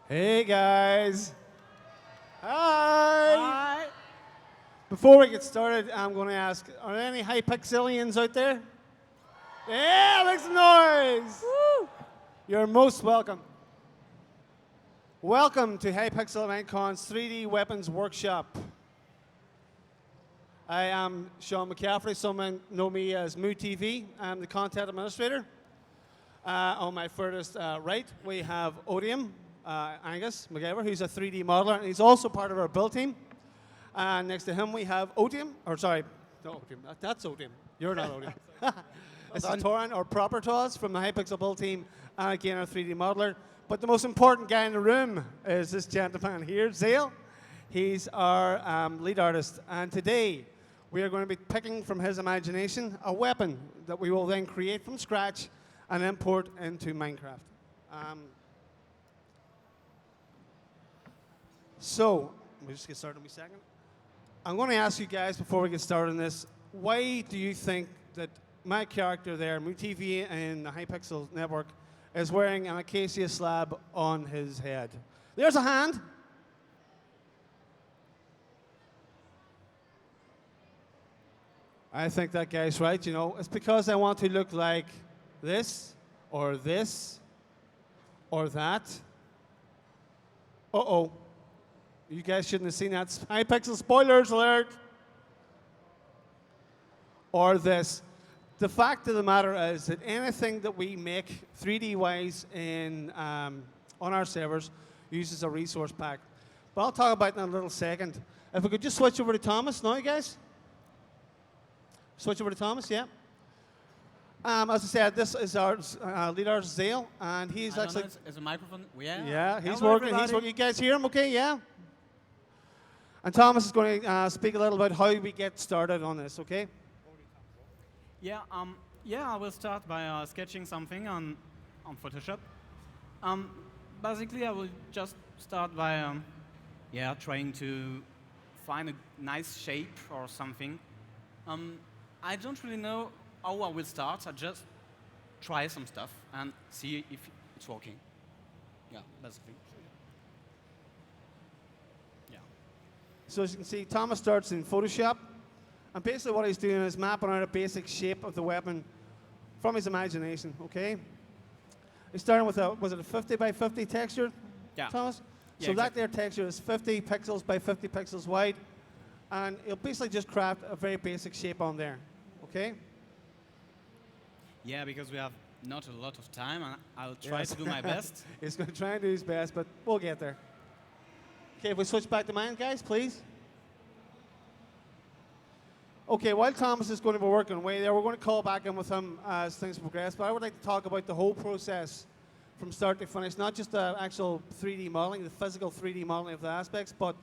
Hey guys. Hi. Hi. Before we get started, I'm going to ask, are there any Hypixelians out there? Yeah, make some noise. Woo. You're most welcome. Welcome to Hypixel MINECON's 3D Weapons Workshop. I am Sean McCaffrey. Some know me as MooTV. I'm the content administrator. On my furthest right, we have Odium. Angus McGever, who's a 3D modeler, and he's also part of our build team. And next to him, we have Odium, or sorry, no Odium, that's Odium. You're not Odium. This is Toran, our proper Toz from the Hypixel build team, and again, our 3D modeler. But the most important guy in the room is this gentleman here, Zale. He's our lead artist, and today we are going to be picking from his imagination a weapon that we will then create from scratch and import into Minecraft. So, let me just get started in a second. I'm going to ask you guys before we get started on this, why do you think that my character there, MooTV in the Hypixel network, is wearing an acacia slab on his head? There's a hand. I think that guy's right, you know. It's because I want to look like this, or that. Uh-oh. You guys shouldn't have seen that. Hypixel spoilers alert. Or this. The fact of the matter is that anything that we make 3D-wise on our servers uses a resource pack. But I'll talk about that in a little second. If we could just switch over to Thomas now, guys. Switch over to Thomas, yeah. As I said, this is our lead artist, Zale, and he's actually... Is a microphone? Yeah. Yeah, he's Hello, working. everybody. You guys hear him okay? Yeah? And Thomas is going to speak a little about how we get started on this, okay? Yeah. I will start by sketching something on Photoshop. Basically, I will just start by trying to find a nice shape or something. I don't really know how I will start. I just try some stuff and see if it's working. Yeah, basically. Yeah. So as you can see, Thomas starts in Photoshop. And basically what he's doing is mapping out a basic shape of the weapon from his imagination, okay? He's starting with was it a 50 by 50 texture, Yeah. Thomas? Yeah, So exactly. that there texture is 50 pixels by 50 pixels wide. And he'll basically just craft a very basic shape on there, okay? Yeah, because we have not a lot of time, and I'll try to do my best. He's going to try and do his best, but we'll get there. Okay, if we switch back to mine, guys, please. Okay, while Thomas is going to be working away there, we're going to call back in with him as things progress, but I would like to talk about the whole process from start to finish, not just the actual 3D modeling, the physical 3D modeling of the aspects, but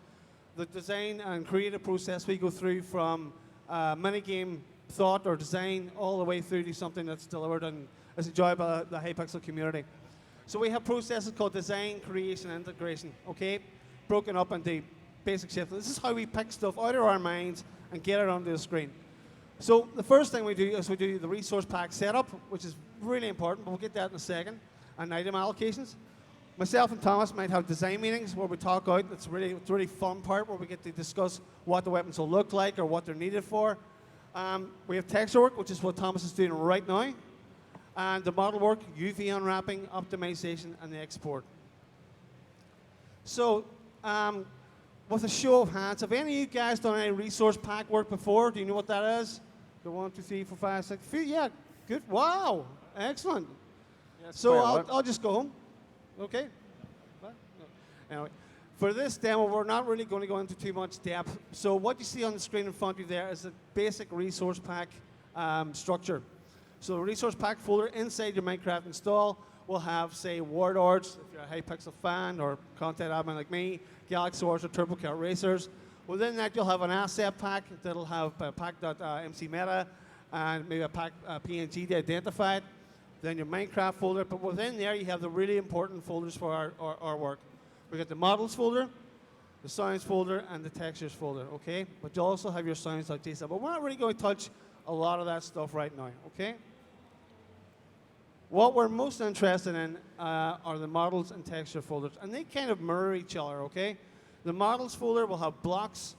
the design and creative process we go through from minigame thought or design all the way through to something that's delivered and is enjoyed by the Hypixel community. So we have processes called design, creation, and integration, okay? Broken up into basic shifts. This is how we pick stuff out of our minds and get it onto the screen. So the first thing we do is we do the resource pack setup, which is really important, but we'll get that in a second, and item allocations. Myself and Thomas might have design meetings where we talk out. It's a really fun part where we get to discuss what the weapons will look like or what they're needed for. We have texture work, which is what Thomas is doing right now. And the model work, UV unwrapping, optimization, and the export. So, with a show of hands, have any of you guys done any resource pack work before? Do you know what that is? The 1, 2, 3, 4, 5, 6, 3, yeah, good. Wow, excellent. So I'll just go home. Okay. What? No. Anyway, for this demo, we're not really going to go into too much depth. So what you see on the screen in front of you there is a basic resource pack structure. So the resource pack folder inside your Minecraft install will have, say, warlords, if you're a Hypixel fan or content admin like me, Galaxy Wars or Turbo Cat Racers. Within that, you'll have an asset pack that'll have pack.mcmeta and maybe a pack PNG to identify it. Then your Minecraft folder, but within there you have the really important folders for our work. We got the models folder, the sounds folder, and the textures folder, okay? But you also have your sounds.json. But we're not really going to touch a lot of that stuff right now, okay? What we're most interested in are the models and texture folders, and they kind of mirror each other, okay? The models folder will have blocks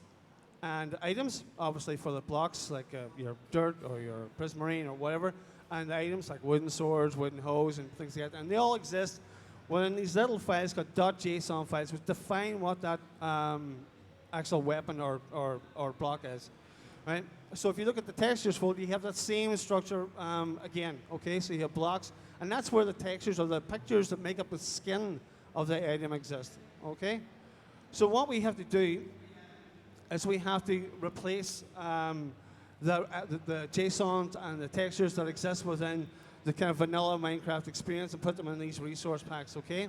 and items, obviously for the blocks, like your dirt or your prismarine or whatever, and the items like wooden swords, wooden hoes, and things like that. And they all exist within these little files called .json files, which define what that actual weapon or block is, right? So if you look at the textures folder, you have that same structure again, okay? So you have blocks, and that's where the textures or the pictures that make up the skin of the item exist, okay? So what we have to do is we have to replace the JSONs and the textures that exist within the kind of vanilla Minecraft experience and put them in these resource packs, okay?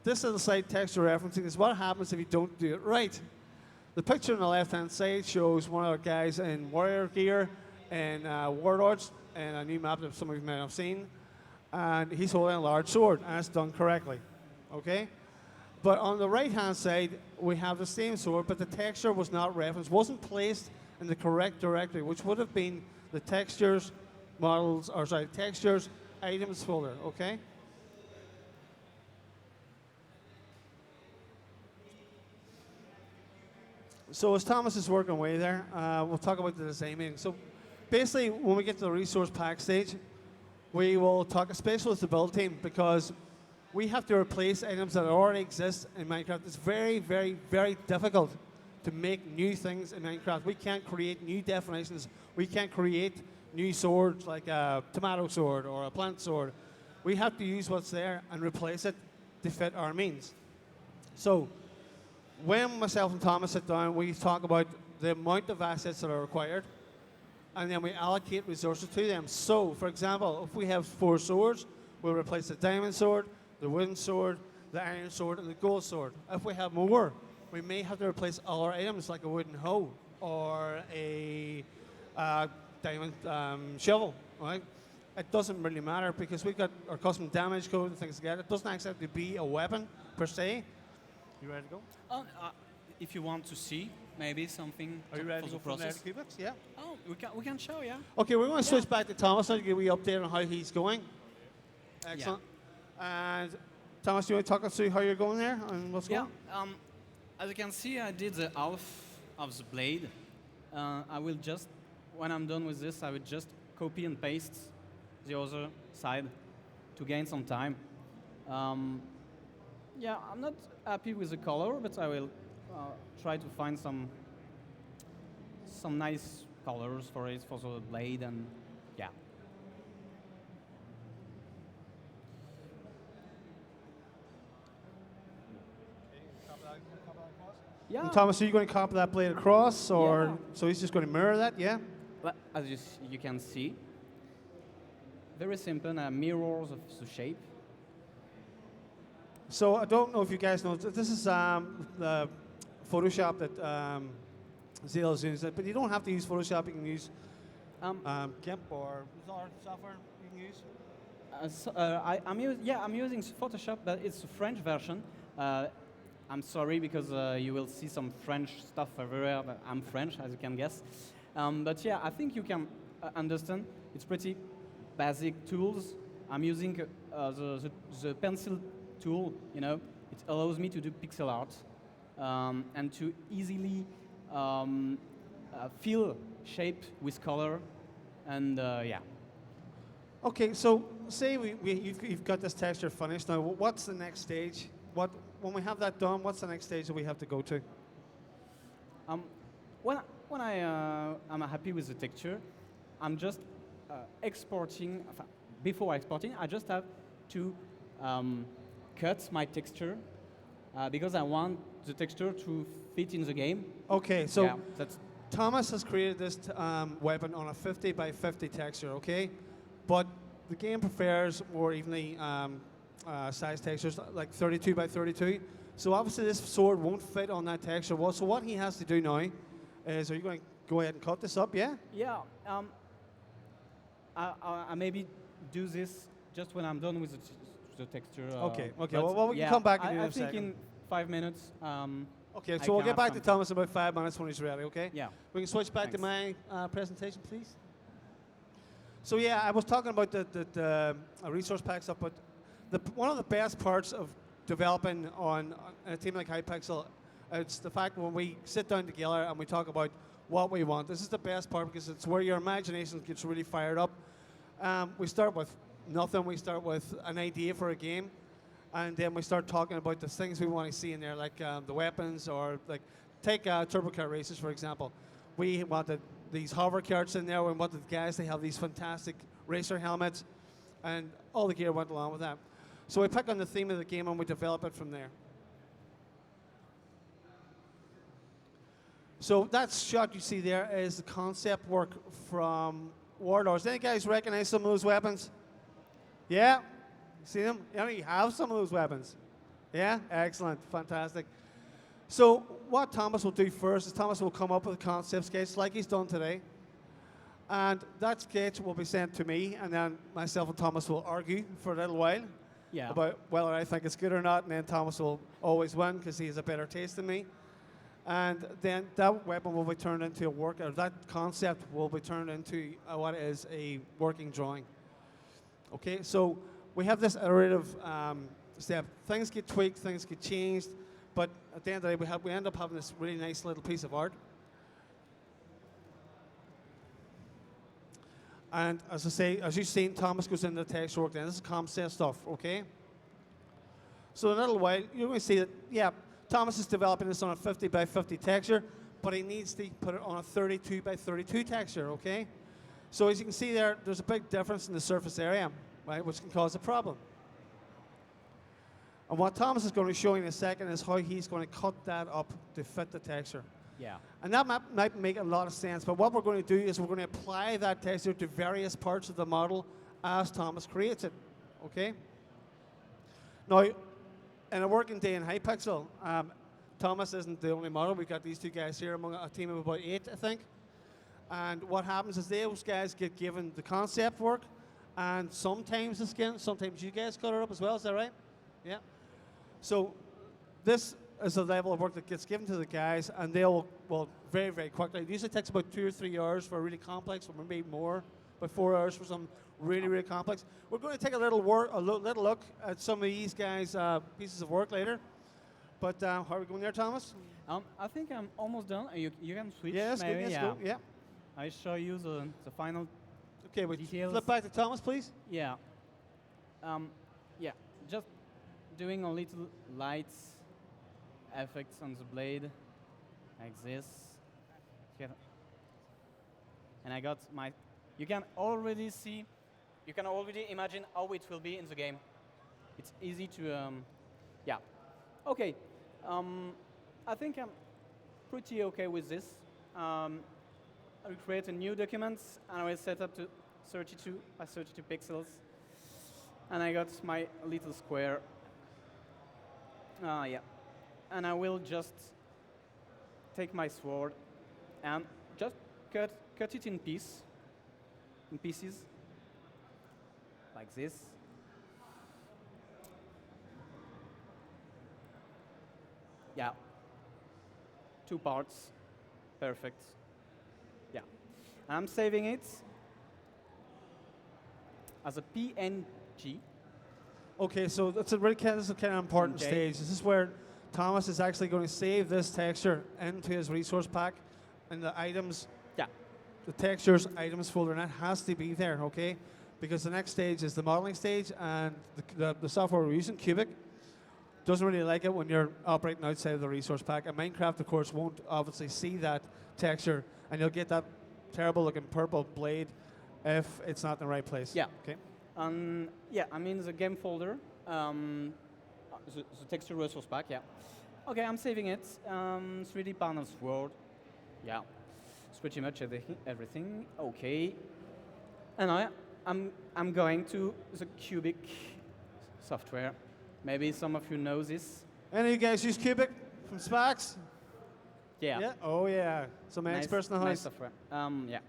This little site texture referencing is what happens if you don't do it right. The picture on the left-hand side shows one of our guys in warrior gear and warlords and a new map that some of you may have seen, and he's holding a large sword, and it's done correctly, okay? But on the right-hand side, we have the same sword, but the texture was not referenced, wasn't placed in the correct directory, which would have been the textures, textures, items folder, okay? So as Thomas is working away there, we'll talk about the design meeting. So basically, when we get to the resource pack stage, we will talk especially with the build team, because we have to replace items that already exist in Minecraft. It's very, very, very difficult to make new things in Minecraft. We can't create new definitions. We can't create new swords like a tomato sword or a plant sword. We have to use what's there and replace it to fit our means. So when myself and Thomas sit down, we talk about the amount of assets that are required, and then we allocate resources to them. So, for example, if we have 4 swords, we'll replace the diamond sword, the wooden sword, the iron sword, and the gold sword. If we have more, we may have to replace other items like a wooden hoe or a diamond shovel, right? It doesn't really matter because we've got our custom damage code and things like that. It doesn't actually have to be a weapon per se. You ready to go? If you want to see maybe something Are you ready to for go the from there process. to Hypixel? Yeah. Oh, we can show, yeah. Okay, we're going to switch back to Thomas now to give you an update on how he's going. Excellent. And Thomas, do you want to talk us through how you're going there and what's Yeah. going? As you can see, I did the half of the blade. I will just, when I'm done with this, I will just copy and paste the other side to gain some time. Yeah, I'm not happy with the color, but I will try to find some nice colors for it, for the blade, and yeah. Yeah. And Thomas, are you going to copy that blade across, or Yeah. so he's just going to mirror that? Yeah. But as you can see, very simple mirrors of the shape. So I don't know if you guys know, this is the Photoshop that Zale is using, but you don't have to use Photoshop. You can use GIMP or other software you can use. I'm using Photoshop, but it's a French version. I'm sorry because you will see some French stuff everywhere, but I'm French, as you can guess. But yeah, I think you can understand. It's pretty basic tools. I'm using the pencil tool, you know. It allows me to do pixel art and to easily fill shape with color, and yeah. Okay, so say you've got this texture finished now. What's the next stage? When we have that done, what's the next stage that we have to go to? When I'm happy with the texture, I'm just exporting. Before exporting, I just have to cut my texture because I want the texture to fit in the game. Okay, so yeah, that's Thomas has created this weapon on a 50 by 50 texture, okay? But the game prefers more evenly sized textures, like 32 by 32. So obviously this sword won't fit on that texture. Well, so what he has to do now is, are you going to go ahead and cut this up, yeah? yeah. I maybe do this just when I'm done with the texture. Okay, but well, we can come back and do it in a I think second. in 5 minutes. Okay, I so we'll can get have back to some. Thomas in about 5 minutes when he's ready, okay? Yeah. We can switch back to Thanks. my presentation, please. So yeah, I was talking about the resource pack stuff, but one of the best parts of developing on a team like Hypixel, it's the fact when we sit down together and we talk about what we want. This is the best part because it's where your imagination gets really fired up. We start with nothing. We start with an idea for a game, and then we start talking about the things we want to see in there, like the weapons, or like take turbo kart races for example. We wanted these hover karts in there. We wanted the guys to have these fantastic racer helmets, and all the gear went along with that. So we pick on the theme of the game and we develop it from there. So that shot you see there is the concept work from Warlords. Any guys recognize some of those weapons? Yeah? See them? You have some of those weapons? Yeah? Excellent. Fantastic. So what Thomas will do first is Thomas will come up with a concept sketch like he's done today. And that sketch will be sent to me, and then myself and Thomas will argue for a little while about whether I think it's good or not, and then Thomas will always win because he has a better taste than me. And then that weapon will be turned into a work, or that concept will be turned into what is a working drawing. Okay, so we have this iterative step. Things get tweaked, things get changed, but at the end of the day, we end up having this really nice little piece of art. And as I say, as you've seen, Thomas goes into the texture work then. This is concept stuff, okay? So in a little while, you're going to see that, yeah, Thomas is developing this on a 50 by 50 texture, but he needs to put it on a 32 by 32 texture, okay? So as you can see there, there's a big difference in the surface area, right, which can cause a problem. And what Thomas is going to show you in a second is how he's going to cut that up to fit the texture. Yeah. And that might make a lot of sense, but what we're going to do is we're going to apply that texture to various parts of the model as Thomas creates it, okay? Now, in a working day in Hypixel, Thomas isn't the only model. We've got these two guys here among a team of about 8, I think. And what happens is those guys get given the concept work, and sometimes the skin, sometimes you guys cut it up as well, is that right? Yeah. So this is a level of work that gets given to the guys, and they'll, well, very, very quickly. It usually takes about 2 or 3 hours for a really complex, or maybe more, about 4 hours for some really, really complex. We're going to take a little look at some of these guys' pieces of work later. But how are we going there, Thomas? I think I'm almost done. You can switch. Yeah, that's maybe. good. That's good. Yeah. I show you the final. Okay, we details. flip back to Thomas, please. Yeah. Yeah. Just doing a little lights effects on the blade, like this. And I got my. You can already see. You can already imagine how it will be in the game. It's easy to. Yeah. Okay. I think I'm pretty okay with this. I will create a new document and I will set up to 32 by 32 pixels. And I got my little square. Yeah. And I will just take my sword and just cut it in pieces, like this. Yeah. 2 parts. Perfect. Yeah. I'm saving it as a PNG. Okay, so this is a kind of important Okay. stage. This is where Thomas is actually going to save this texture into his resource pack, and the items, Yeah. the textures, items folder, and that has to be there, okay? Because the next stage is the modeling stage, and the software we're using, Cubic, doesn't really like it when you're operating outside of the resource pack. And Minecraft, of course, won't obviously see that texture, and you'll get that terrible looking purple blade if it's not in the right place. Yeah. Okay. Yeah, I'm in the game folder, the texture resource pack, yeah. Okay, I'm saving it. 3D panels world. Yeah, it's pretty much everything. Okay. And now I'm going to the Cubic software. Maybe some of you know this. Any of you guys use Cubic from Sparks? Yeah. Oh yeah. Some experts in the house. Nice software. Yeah.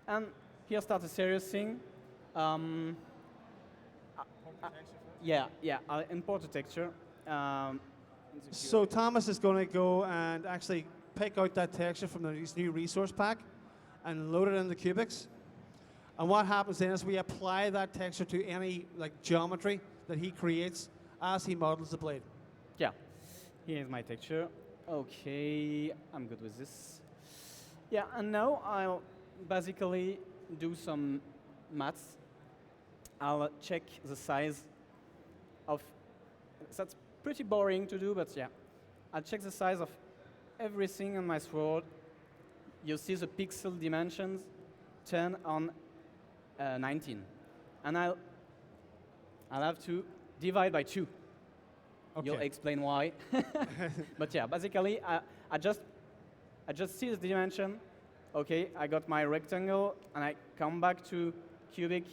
And here starts a serious thing. Yeah. Import a texture. So Thomas is going to go and actually pick out that texture from this new resource pack and load it in the Cubics. And what happens then is we apply that texture to any like geometry that he creates as he models the blade. Yeah, here's my texture. Okay, I'm good with this. Yeah, and now I'll basically do some maths. I'll check the size of, that's pretty boring to do, but yeah. I'll check the size of everything on my sword. You see the pixel dimensions, 10 on 19. And I'll have to divide by 2. Okay. You'll explain why. But yeah, basically, I just see the dimension. Okay, I got my rectangle, and I come back to cubic,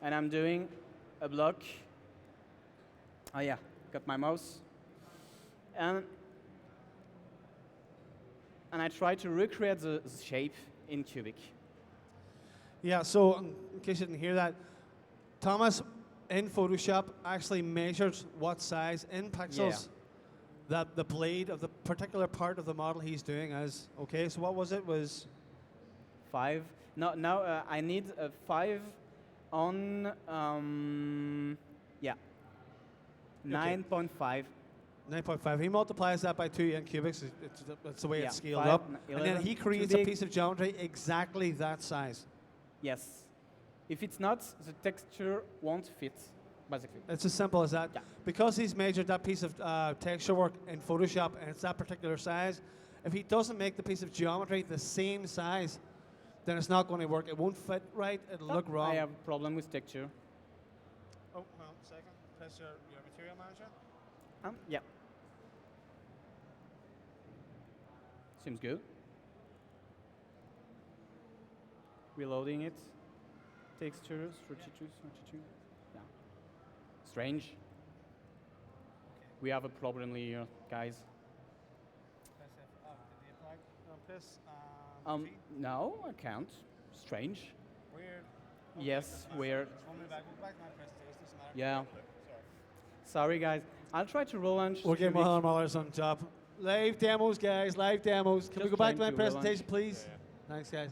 and I'm doing a block. Oh yeah, got my mouse. And I try to recreate the shape in cubic. Yeah, so in case you didn't hear that, Thomas in Photoshop actually measures what size in pixels that the blade of the particular part of the model he's doing is. Okay, so what was it? Was 5. No, I need a 5 on, yeah, 9.5. 9.5. He multiplies that by 2 in cubics. That's the way Yeah, it's scaled 5, up. And then 11, he too creates a big. piece of geometry exactly that size. Yes. If it's not, the texture won't fit, basically. It's as simple as that. Yeah. Because he's measured that piece of texture work in Photoshop and it's that particular size, if he doesn't make the piece of geometry the same size, then it's not going to work. It won't fit right. It'll look wrong. I have a problem with texture. Oh, well, second. Press your material manager. Yeah. Seems good. Reloading it. Textures, 32. Yeah. Strange. We have a problem here, guys. Press F. Did you apply press? No, I can't. Strange. Weird. Yes, weird. Just move back to my presentation. Doesn't matter. Yeah. Sorry, guys. I'll try to relaunch. We'll get Cubic. $100 on job. Live demos, guys. Live demos. Can we Just go back to my trying to presentation, relaunch. please? Thanks, guys.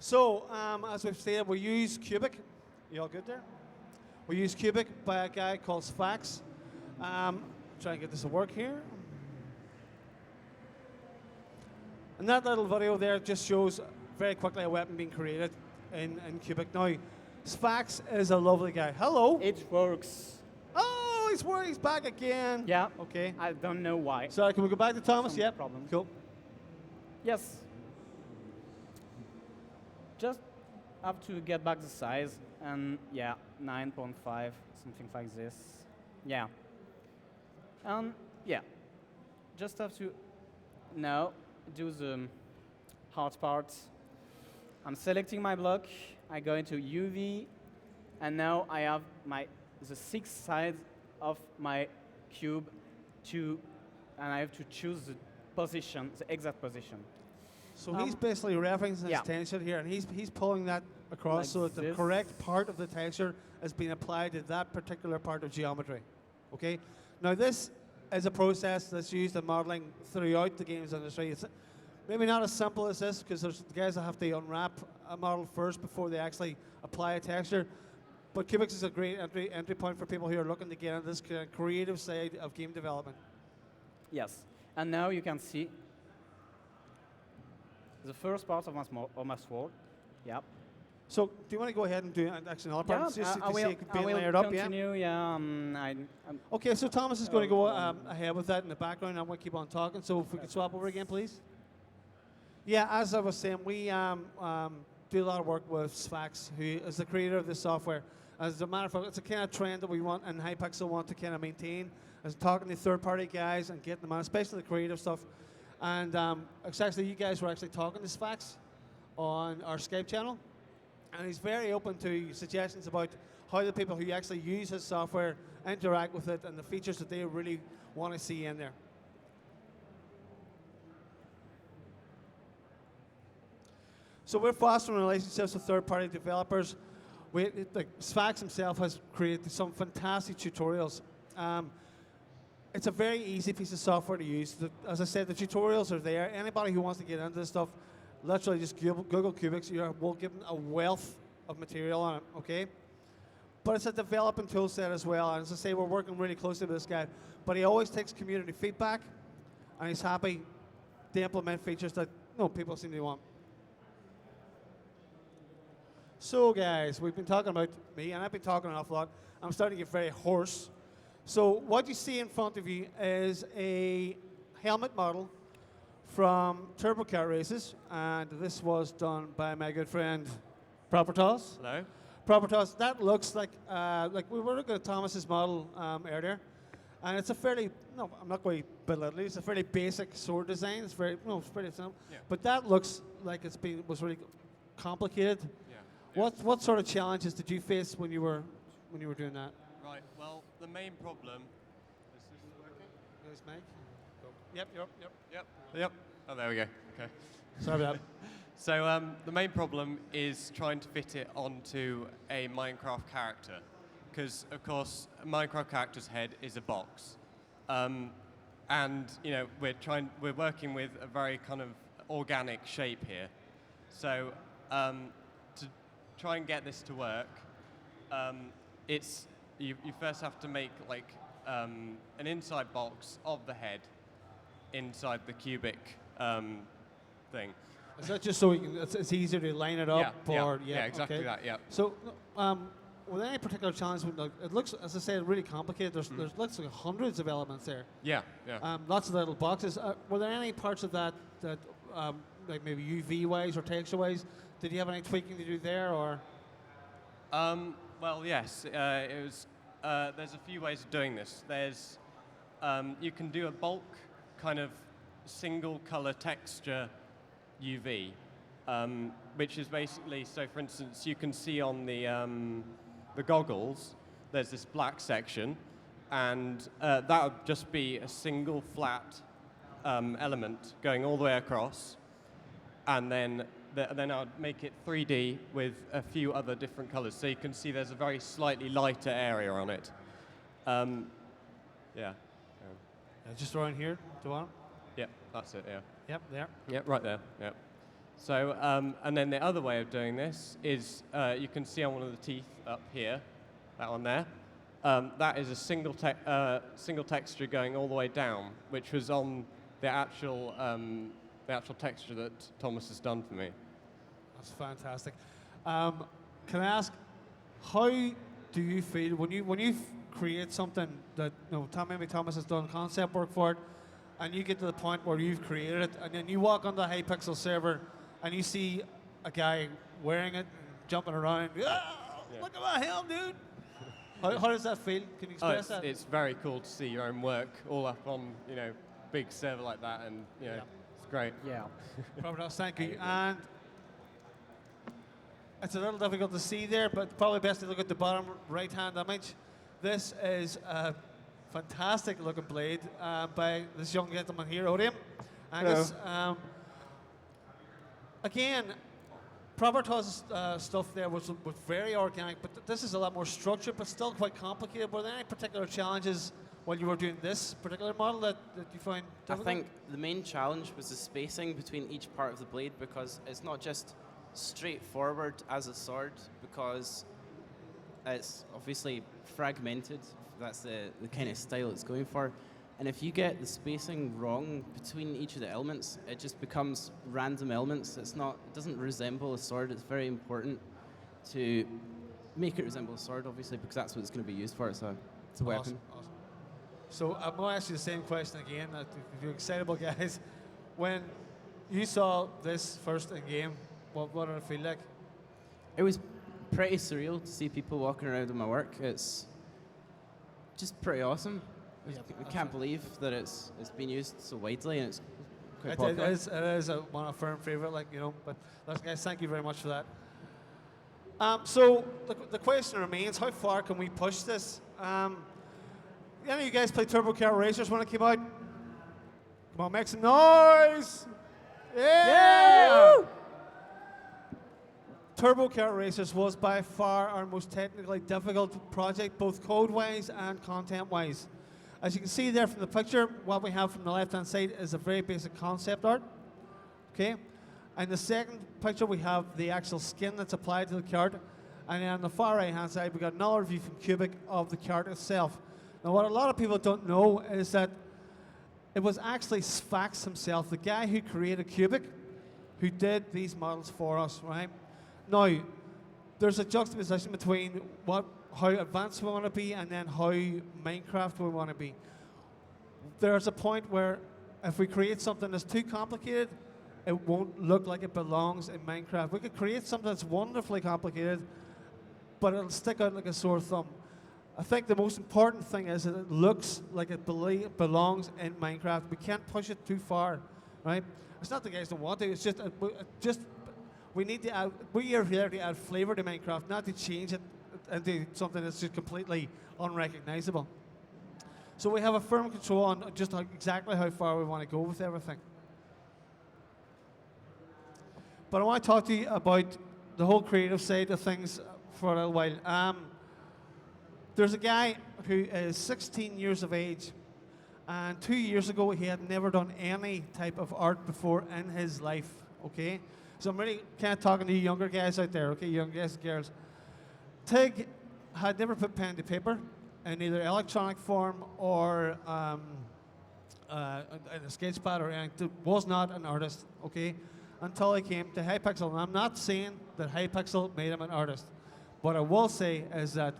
So, as we've stated, we use Cubic. You all good there? We use Cubic by a guy called Spax. Try and get this to work here. And that little video there just shows very quickly a weapon being created in Cubic. Now, Spax is a lovely guy. Hello. It works. Oh, he's back again. Yeah. Okay. I don't know why. Sorry, can we go back to Thomas? Some Yep. problem. Cool. Yes. Just have to get back the size, and yeah, 9.5, something like this. Yeah. Yeah. Just have to now do the hard part. I'm selecting my block. I go into UV, and now I have the 6 sides of my cube and I have to choose the position, the exact position. So he's basically referencing his yeah. tension here, and he's pulling that across Like so that the this. correct part of the texture is being applied to that particular part of geometry. Okay. Now this is a process that's used in modeling throughout the games industry. It's maybe not as simple as this because there's guys that have to unwrap a model first before they actually apply a texture. But Cubics is a great entry point for people who are looking to get into this kind of creative side of game development. Yes. And now you can see the first part of my sword. Yep. So do you want to go ahead and do actually another part? Yeah, Just to I see will, it I being will layered up, yeah? continue. Yeah. Okay, so Thomas is going to go ahead with that in the background. I'm going to keep on talking. So if we could swap over again, please. Yeah, as I was saying, we do a lot of work with Spax, who is the creator of this software. As a matter of fact, it's a kind of trend that we want and Hypixel want to kind of maintain, is talking to third-party guys and getting them on, especially the creative stuff. And it's actually, you guys were actually talking to Spax on our Skype channel, and he's very open to suggestions about how the people who actually use his software interact with it and the features that they really want to see in there. So we're fostering relationships with third-party developers. Spax himself has created some fantastic tutorials. It's a very easy piece of software to use. As I said, the tutorials are there. Anybody who wants to get into this stuff, literally just Google Cubics. We'll give them a wealth of material on it, okay? But it's a developing tool set as well, and as I say, we're working really closely with this guy. But he always takes community feedback, and he's happy to implement features that people seem to want. So guys, we've been talking about me, and I've been talking an awful lot. I'm starting to get very hoarse. So what you see in front of you is a helmet model from Turbo Kart Races, and this was done by my good friend Propertos. Hello. Propertos, that looks like we were looking at Thomas's model earlier, and it's a fairly, I'm not going to belittle it, it's a fairly basic sword design. It's very, it's pretty simple. Yeah. But that looks like was really complicated. Yeah. What sort of challenges did you face when you were doing that? Right. Well, the main problem. Is this working? Yes, Mike. Yep. Yep. Oh, there we go. Okay. Sorry about that. So the main problem is trying to fit it onto a Minecraft character, because of course a Minecraft character's head is a box, and we're working with a very kind of organic shape here. So to try and get this to work, you first have to make like an inside box of the head inside the cubic thing. Is that just so it's easier to line it up? Yeah, exactly okay. that, yeah. So, with any particular challenge, it looks, as I said, really complicated. There's looks like hundreds of elements there. Yeah. Lots of little boxes. Were there any parts of that like maybe UV-wise or texture-wise, did you have any tweaking to do there, or? Well, yes. It was. There's a few ways of doing this. There's you can do a bulk kind of single color texture UV, which is basically, so for instance, you can see on the goggles, there's this black section, and that would just be a single flat element going all the way across, and then I'd make it 3D with a few other different colors. So you can see there's a very slightly lighter area on it. Yeah. Just around here, do you want? Yeah, that's it, yeah. Yep, there. Yep, right there, yep. So, and then the other way of doing this is you can see on one of the teeth up here, that one there, that is a single texture going all the way down, which was on the actual texture that Thomas has done for me. That's fantastic. Can I ask, how do you feel when you create something that maybe Thomas has done concept work for it, and you get to the point where you've created it, and then you walk on the Hypixel server and you see a guy wearing it and jumping around, look at my helm, dude. How does that feel? Can you express that? It's very cool to see your own work all up on big server like that, and it's great. Yeah. Propertos, thank you. And it's a little difficult to see there, but probably best to look at the bottom right-hand image. This is a fantastic looking blade by this young gentleman here, Odium. Angus. Again, Propertos' stuff there was very organic, but this is a lot more structured, but still quite complicated. Were there any particular challenges while you were doing this particular model that you find difficult? I think the main challenge was the spacing between each part of the blade, because it's not just straightforward as a sword, because it's obviously fragmented. That's the kind of style it's going for. And if you get the spacing wrong between each of the elements, it just becomes random elements. It doesn't resemble a sword. It's very important to make it resemble a sword, obviously, because that's what it's going to be used for. It's a weapon. Awesome. So I'm going to ask you the same question again. If you're excitable guys, when you saw this first in game, what did it feel like? It was pretty surreal to see people walking around in my work. It's just pretty awesome. I can't believe that it's been used so widely, and it's quite popular. It is a firm favourite, but guys, thank you very much for that. So the question remains, how far can we push this? Any of you guys play Turbo Kart Racers when it came out? Come on, make some noise! Yeah! Turbo Kart Racers was by far our most technically difficult project, both code-wise and content-wise. As you can see there from the picture, what we have from the left-hand side is a very basic concept art. Okay? And the second picture, we have the actual skin that's applied to the card. And then on the far right hand side, we've got another view from Cubic of the card itself. Now, what a lot of people don't know is that it was actually Sfax himself, the guy who created Cubic, who did these models for us, right? Now, there's a juxtaposition between how advanced we want to be and then how Minecraft we want to be. There's a point where if we create something that's too complicated, it won't look like it belongs in Minecraft. We could create something that's wonderfully complicated, but it'll stick out like a sore thumb. I think the most important thing is that it looks like it belongs in Minecraft. We can't push it too far, right? It's not the guys don't want to. It's just we need to add. We are here to add flavor to Minecraft, not to change it into something that's just completely unrecognizable. So we have a firm control on just exactly how far we want to go with everything. But I want to talk to you about the whole creative side of things for a little while. There's a guy who is 16 years of age, and 2 years ago he had never done any type of art before in his life, okay? So I'm really kind of talking to you younger guys out there, okay, young guys and girls. Tig had never put pen to paper in either electronic form or in a sketch pad or anything. Was not an artist, okay, until he came to Hypixel. And I'm not saying that Hypixel made him an artist. What I will say is that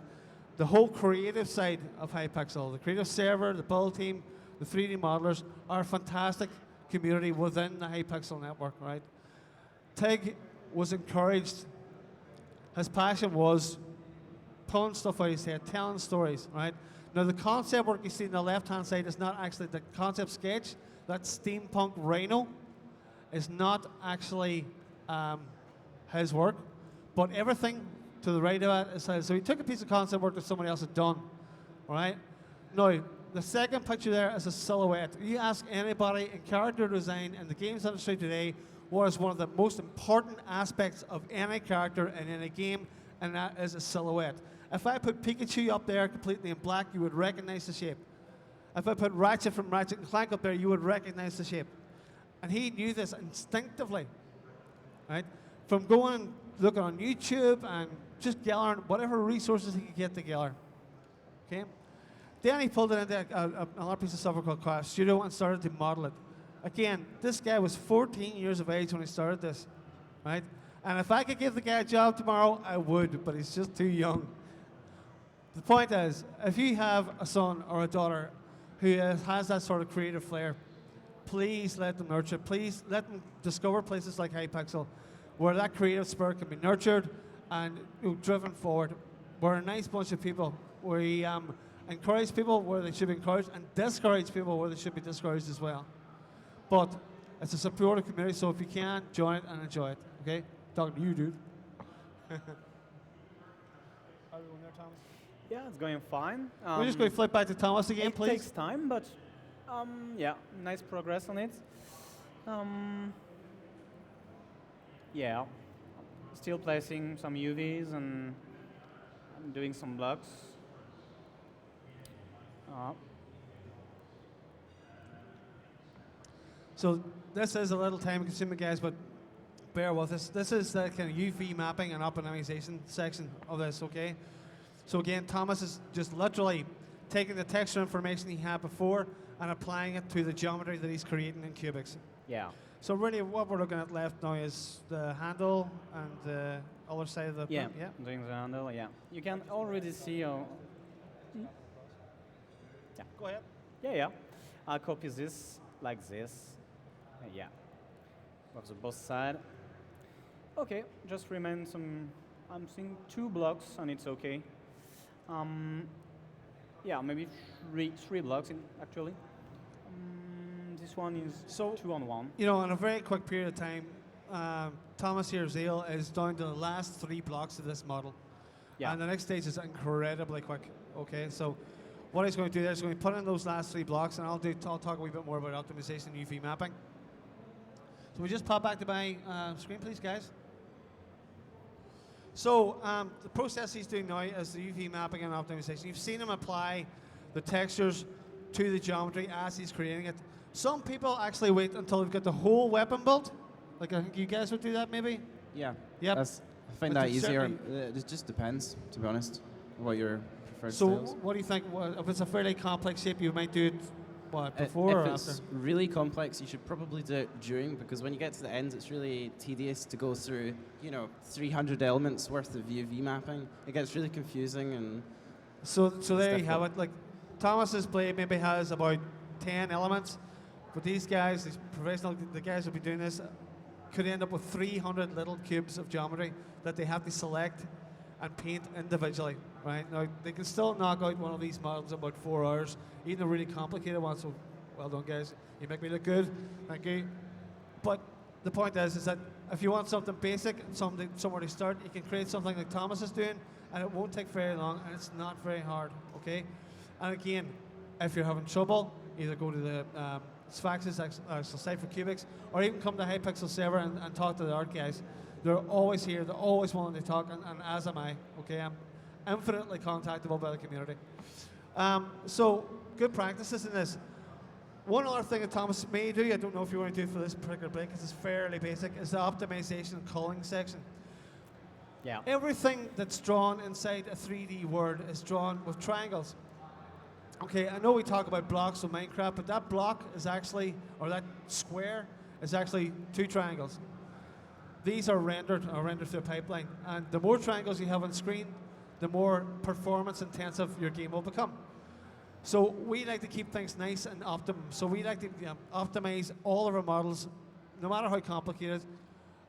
the whole creative side of Hypixel, the creative server, the build team, the 3D modelers, are a fantastic community within the Hypixel network, right? Tig was encouraged. His passion was pulling stuff out of his head, telling stories, right? Now, the concept work you see on the left-hand side is not actually the concept sketch. That steampunk rhino is not actually his work, but everything to the right of it is his. So he took a piece of concept work that somebody else had done, all right? Now, the second picture there is a silhouette. You ask anybody in character design in the games industry today what is one of the most important aspects of any character in any game, and that is a silhouette. If I put Pikachu up there completely in black, you would recognize the shape. If I put Ratchet from Ratchet and Clank up there, you would recognize the shape. And he knew this instinctively, right? From going and looking on YouTube and just gathering whatever resources he could get together, okay? Then he pulled it into another piece of software called Craft Studio and started to model it. Again, this guy was 14 years of age when he started this, right? And if I could give the guy a job tomorrow, I would, but he's just too young. The point is, if you have a son or a daughter who has that sort of creative flair, please let them nurture it. Please let them discover places like Hypixel where that creative spirit can be nurtured and driven forward. We're a nice bunch of people. We encourage people where they should be encouraged and discourage people where they should be discouraged as well. But it's a supportive community, so if you can, join it and enjoy it, okay? Talking to you, dude. How are we going there, Thomas? Yeah, it's going fine. We're just going to flip back to Thomas again, it please. takes time, but yeah, nice progress on it. Yeah, still placing some UVs and I'm doing some blocks. So this is a little time-consuming, guys, but bear with us. This is the kind of UV mapping and optimization section of this, okay? So again, Thomas is just literally taking the texture information he had before and applying it to the geometry that he's creating in Cubics. Yeah. So really what we're looking at left now is the handle and the other side of the... Yeah, yeah. doing the handle, yeah. You can already see yeah. Go ahead. Yeah. I'll copy this like this. Yeah. Of the both side. Okay, just remain some, I'm seeing 2 blocks and it's okay. Yeah, maybe three blocks actually. This one is So, 2 on 1. You know, in a very quick period of time, Thomas here, Zeal, is down to the last 3 blocks of this model. Yeah. And the next stage is incredibly quick, okay? So what he's going to do there is going to put in those last 3 blocks, and I'll talk a wee bit more about optimization and UV mapping. So we just pop back to my screen, please, guys. So the process he's doing now is the UV mapping and optimization. You've seen him apply the textures to the geometry as he's creating it. Some people actually wait until they've got the whole weapon built. Like I think you guys would do that maybe? Yeah. Yep. That's I find But that it's easier. certainly- It just depends, to be honest, what your preferred So styles. what do you think? Well, if it's a fairly complex shape, you might do it what, I- before or if after? it's really complex, you should probably do it during, because when you get to the end, it's really tedious to go through, 300 elements worth of UV mapping. It gets really confusing, and So there you have difficult. it. Like Thomas's blade maybe has about 10 elements, but these guys, these professional, the guys who'll be doing this, could end up with 300 little cubes of geometry that they have to select and paint individually. Right now, they can still knock out one of these models in about 4 hours, even the really complicated ones. So, well done, guys. You make me look good. Thank you. But the point is that if you want something basic, somewhere to start, you can create something like Thomas is doing, and it won't take very long, and it's not very hard. Okay. And again, if you're having trouble, either go to the Sphax's site for Cubics, or even come to Hypixel server and talk to the art guys. They're always here. They're always willing to talk, and as am I. Okay, I'm infinitely contactable by the community. So good practices in this. One other thing that Thomas may do, I don't know if you want to do it for this particular break, because it's fairly basic, is the optimization and culling section. Yeah. Everything that's drawn inside a 3D world is drawn with triangles. Okay, I know we talk about blocks of Minecraft, but that block is actually, or that square is actually 2 triangles. These are rendered through a pipeline, and the more triangles you have on screen, the more performance intensive your game will become. So we like to keep things nice and optimum. So we like to optimize all of our models, no matter how complicated,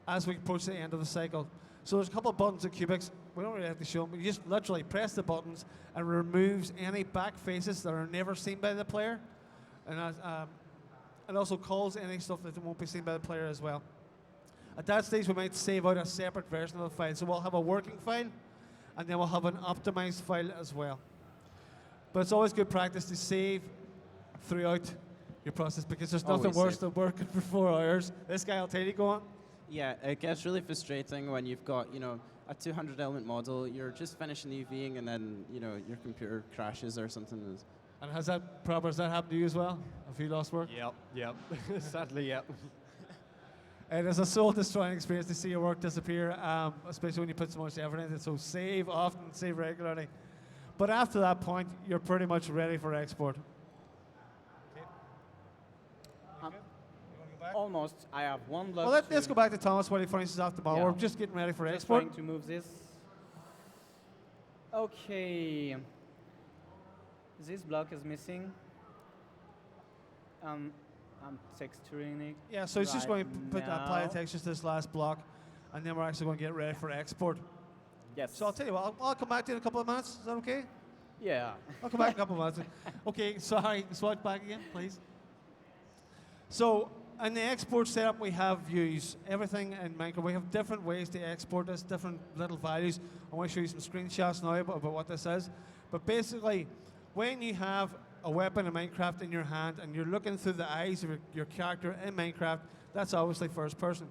as we approach the end of the cycle. So there's a couple of buttons at Cubics. We don't really have to show them, but you just literally press the buttons and removes any back faces that are never seen by the player. And it also calls any stuff that won't be seen by the player as well. At that stage, we might save out a separate version of the file. So we'll have a working file, and then we'll have an optimized file as well. But it's always good practice to save throughout your process, because there's nothing Always worse save. than working for 4 hours. This guy will tell you, go on. yeah, it gets really frustrating when you've got, a 200 element model, you're just finishing the UVing, and then, your computer crashes or something. And has that happened to you as well? Have you lost work? Yep. Sadly, yep. It is a soul-destroying experience to see your work disappear, especially when you put so much effort into it. So save often, save regularly. But after that point, you're pretty much ready for export. Almost. I have one block. Well, let's go back to Thomas while he finishes off the model. Yeah. We're just getting ready for Just export. trying to move this. Okay. This block is missing. I'm texturing it. Yeah, so it's just going right to apply the now. textures to this last block, and then we're actually going to get ready for export. Yes. So I'll tell you what, I'll come back to you in a couple of minutes. Is that okay? Yeah. I'll come back in a couple of minutes. Okay, sorry, switch back again, please. So, in the export setup, we have views. Everything in Minecraft, we have different ways to export this, different little values. I want to show you some screenshots now about what this is. But basically, when you have a weapon in Minecraft in your hand and you're looking through the eyes of your character in Minecraft, that's obviously first person.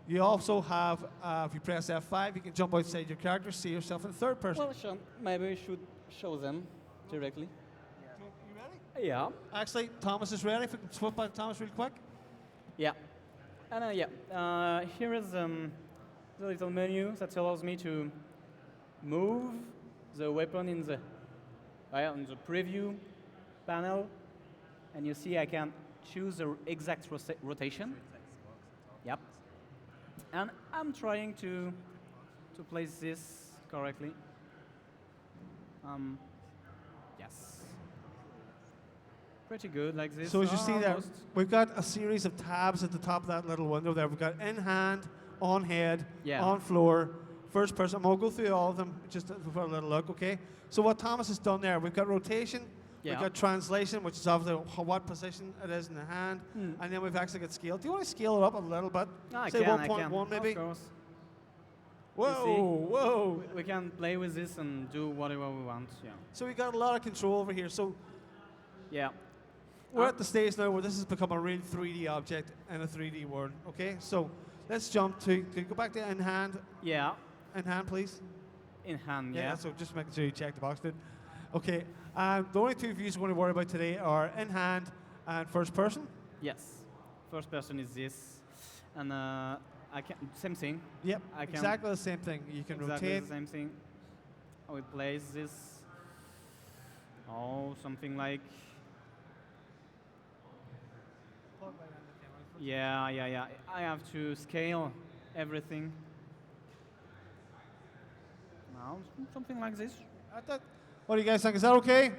You also have, if you press F5, you can jump outside your character, see yourself in third person. Well, Sean, maybe we should show them directly. You ready? Yeah. Actually, Thomas is ready. If we can swap back to Thomas real quick. Yeah. And here is the little menu that allows me to move the weapon in the preview panel, and you see I can choose the exact rotation. Yep. And I'm trying to place this correctly. Yes. Pretty good, like this. So as you see there, Almost. we've got a series of tabs at the top of that little window there. We've got in hand, on head, Yeah. on floor, first person. We'll go through all of them just for a little look, okay? So what Thomas has done there, we've got rotation, Yeah. we've got translation, which is obviously what position it is in the hand, Hmm. and then we've actually got scale. Do you want to scale it up a little bit? I Say can, 1.1 maybe? Of course. Whoa, whoa. We can play with this and do whatever we want. Yeah. So we've got a lot of control over here. So Yeah. we're at the stage now where this has become a real 3D object in a 3D world, okay? So let's jump to go back to in hand, please. In hand. Yeah, Yeah. so just making sure you check the box, dude. Okay, the only two views we're going to worry about today are in hand and first person. Yes. First person is this, and I can same thing. Yep, I can exactly the same thing. You can exactly rotate. the same thing. I will place this. Oh, something like. Yeah, yeah, yeah. I have to scale everything. Now, something like this. What do you guys think? Is that okay?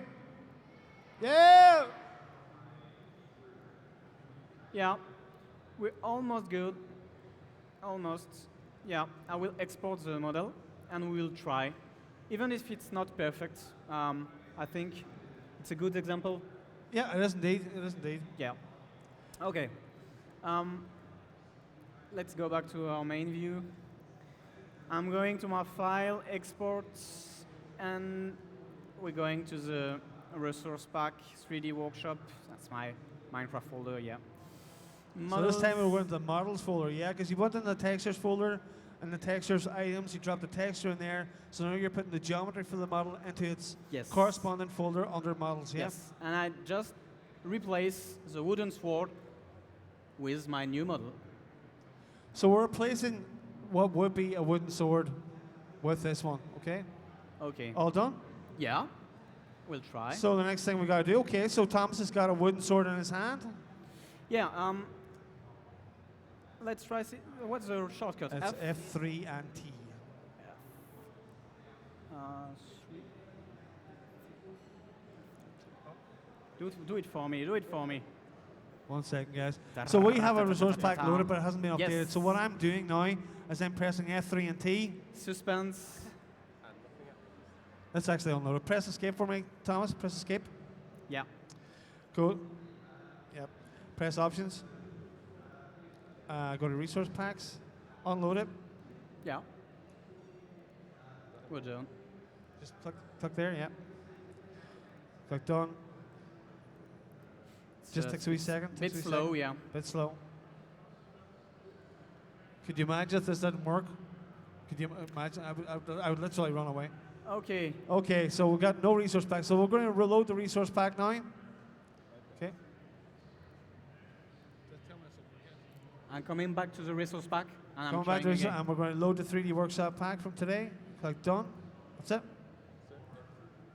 Yeah! Yeah, we're almost good. Almost. Yeah, I will export the model and we will try. Even if it's not perfect, I think it's a good example. Yeah, it is indeed. It is indeed. Yeah. Okay. Let's go back to our main view. I'm going to my file, exports, and we're going to the resource pack 3D workshop. That's my Minecraft folder, yeah. So this time we went to the models folder, yeah, because you went in the textures folder, and the textures items, you drop the texture in there, so now you're putting the geometry for the model into its Yes. corresponding folder under models, yeah? Yes, and I just replace the wooden sword with my new model. So we're replacing what would be a wooden sword with this one, okay? Okay. All done? Yeah, we'll try. So the next thing we gotta do, okay, so Thomas has got a wooden sword in his hand. Yeah, let's try, what's the shortcut? It's F? F3 and T. Do it for me, do it for me. 1 second, guys. So we have a resource pack Ta-ta-ta-ta-ta-ta. loaded, but it hasn't been updated. Yes. So what I'm doing now is I'm pressing F3 and T. Suspense. Let's actually unload it. Press escape for me, Thomas. Press escape. Yeah. Go. Yep. Press options. Go to resource packs. Unload it. Yeah. We're done. Just click there, yeah. Click done. Just takes a wee second. Bit takes a wee slow, second. yeah. Bit slow. Could you imagine if this didn't work? Could you imagine? I would literally run away. Okay. Okay, so we've got no resource pack. So we're going to reload the resource pack now. Okay. I'm coming back to the resource pack, and I'm Coming back trying to resource, again. and we're going to load the 3D workshop pack from today. Click done. That's it.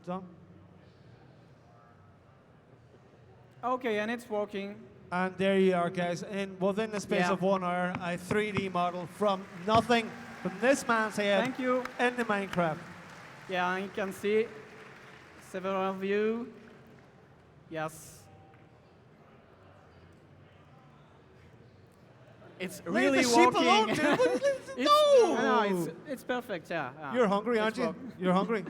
Done. Okay, and it's working. And there you are, guys. Within the space Yeah. of 1 hour, a 3D model from nothing, from this man's head, Thank you. into Minecraft. Yeah, and you can see several view. Yes. It's Leave really the sheep working. alone, dude. What do you- It's- No! it's perfect, yeah. You're hungry, It's aren't you? work- You're hungry.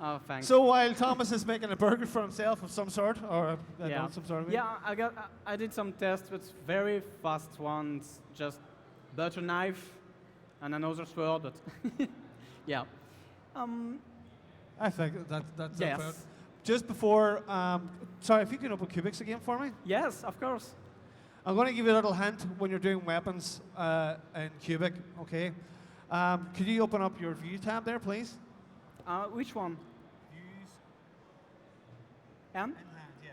Oh, thanks. So while Thomas is making a burger for himself of some sort, or yeah, some sort of yeah. I did some tests with very fast ones, just butter knife and another sword. But yeah. I think that's Yes. about. Just before, sorry, if you can open Cubics again for me. Yes, of course. I'm going to give you a little hint when you're doing weapons in Cubic, okay? Could you open up your view tab there, please? Which one? Views. And? In hand, yeah.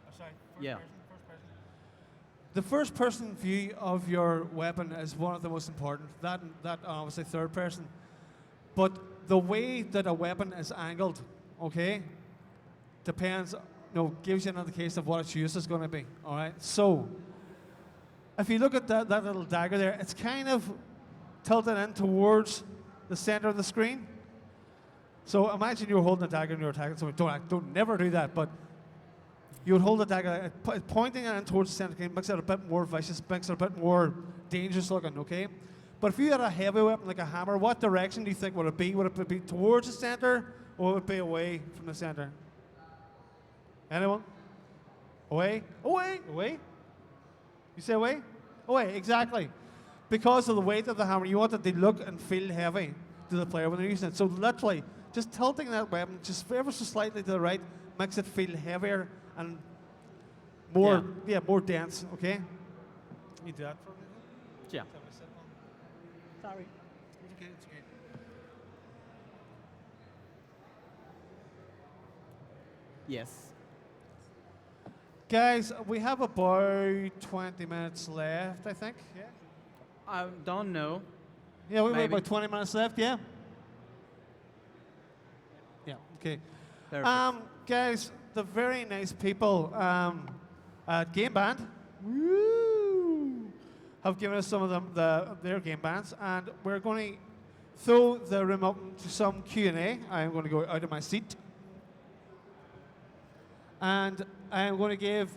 Oh, sorry. Yeah. First person. The first person view of your weapon is one of the most important. That obviously third person. But the way that a weapon is angled, okay, depends, gives you an indication of what its use is going to be. All right. So, if you look at that little dagger there, it's kind of tilted in towards the center of the screen. So imagine you're holding a dagger and you're attacking someone. Don't never do that. But you would hold the dagger, pointing it in towards the center. It makes it a bit more vicious, makes it a bit more dangerous looking. Okay. But if you had a heavy weapon like a hammer, what direction do you think would it be? Would it be towards the center, or would it be away from the center? Anyone? Away? Away? Away? You say away? Away, exactly. Because of the weight of the hammer, you want it to look and feel heavy to the player when they're using it. So literally, just tilting that weapon just ever so slightly to the right makes it feel heavier and more, more dense, okay? You do that for me? Yeah. Sorry. It's okay, it's okay. Yes. Guys, we have about 20 minutes left, I think. Yeah. I don't know. Yeah, we have Maybe. about 20 minutes left, yeah? Yeah, okay. Perfect. Guys, the very nice people at Game Band woo, have given us some of their game bands, and we're going to throw the room up to some Q&A. I'm going to go out of my seat. And I'm going to give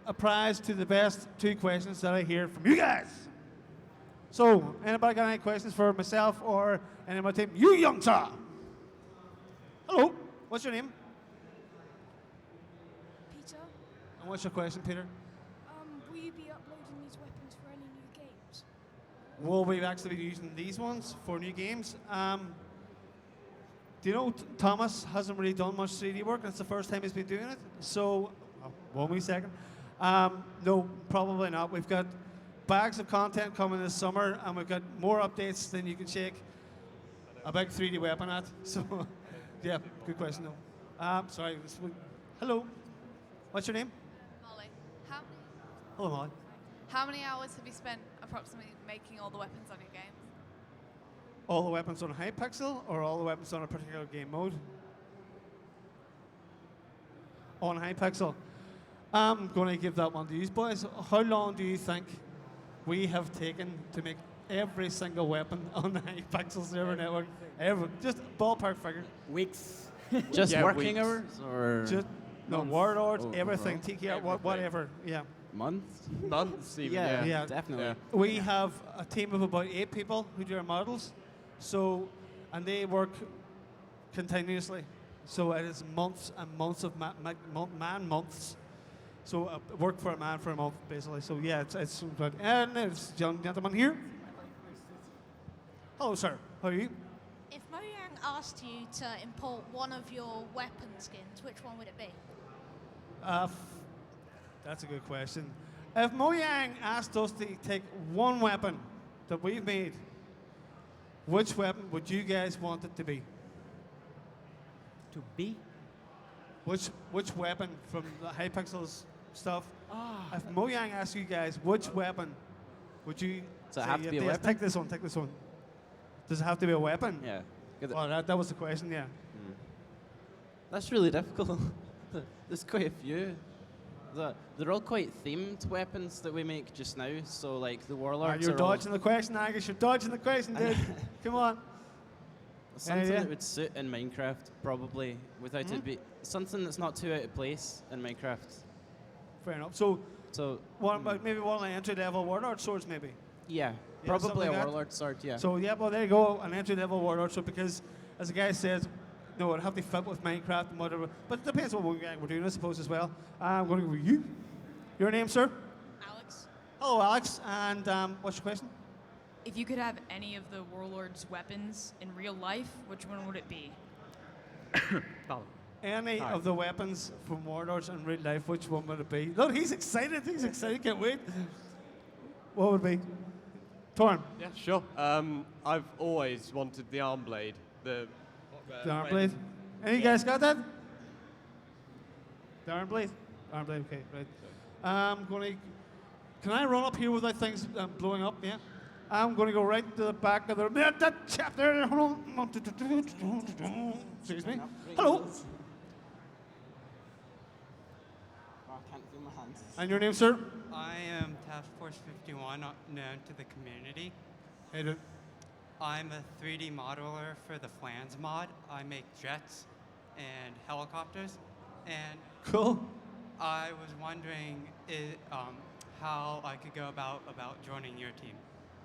a prize to the best 2 questions that I hear from you guys. So, anybody got any questions for myself or any of my team? You, young sir. Hello. What's your name? Peter, And what's your question, Peter? will you be uploading these weapons for any new games? Will we actually be using these ones for new games? Do you know Thomas hasn't really done much 3D work? It's the first time he's been doing it. So, 1 wee second. No, probably not. We've got bags of content coming this summer, and we've got more updates than you can shake a big 3D weapon at. So, yeah, good question though. Sorry. Hello. What's your name? Molly, Hello, Molly. how many hours have you spent approximately making all the weapons on your games? All the weapons on Hypixel or all the weapons on a particular game mode? On Hypixel. I'm going to give that one to you boys. How long do you think we have taken to make every single weapon on the Hypixel server network? Just ballpark figure. Weeks. Just Yeah, working weeks. hours or Just no months? warlords, Oh, everything, overall? TKR, whatever. Yeah. months? Months even. Yeah, Yeah. definitely. Yeah. We have a team of about 8 people who do our models. So, and they work continuously. So it is months and months of man months. So work for a man for a month, basically. So yeah, it's good. And there's a young gentleman here. Hello, sir. How are you? If Mojang asked you to import one of your weapon skins, which one would it be? That's a good question. If Mojang asked us to take one weapon that we've made, which weapon would you guys want it to be? To be? Which weapon from the Hypixel's stuff? If Mojang asked you guys which weapon, would you Does it say, have to be a yes, weapon? Take this one, take this one. Does it have to be a weapon? Yeah. 'Cause Oh, that was the question, yeah. That's really difficult. There's quite a few. They're all quite themed weapons that we make just now. So like the warlords You're are all dodging the question, Angus. You're dodging the question, dude. Come on. something yeah. that would suit in Minecraft probably without it be something that's not too out of place in Minecraft. Fair enough. So, So maybe one of the entry-level warlord swords, maybe. yeah, something probably like a that. warlord sword. Yeah. So yeah, well there you go, an entry-level warlord sword, because as the guy says, no, it'd have to fit with Minecraft and whatever. But it depends on what we're doing, I suppose, as well. I'm going to go with you. Your name, sir? Alex, Hello, Alex. And what's your question? If you could have any of the warlord's weapons in real life, which one would it be? Pardon. Any Hi. of the weapons from warlords in real life, which one would it be? Look, he's excited. He's excited. Can't wait. What would it be? Torn. Yeah, sure. I've always wanted the arm blade. The The arm blade. Any guys got that? The arm blade? Arm blade, okay, right. Can I run up here without things blowing up? Yeah. I'm going to go right to the back of that chapter. Hold on. Excuse me. Hello. Oh, I can't feel my hands. And your name, sir? I am Task Force 51, known to the community. Hey, dude. I'm a 3D modeler for the Flans mod. I make jets and helicopters, and Cool. I was wondering how I could go about joining your team.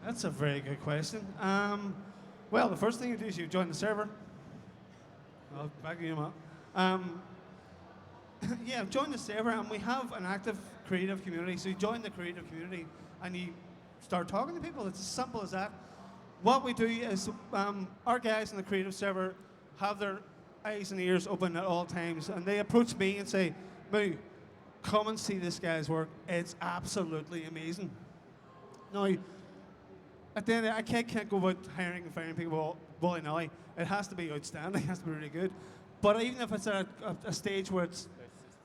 That's a very good question. Well, the first thing you do is you join the server. I'll back you up. Yeah, join the server, and we have an active creative community. So you join the creative community, and you start talking to people. It's as simple as that. What we do is our guys in the creative server have their eyes and ears open at all times, and they approach me and say, "Moo, come and see this guy's work. It's absolutely amazing." Now, at the end, I can't go about hiring and firing people willy-nilly. It has to be outstanding. It has to be really good. But even if it's at a stage where it's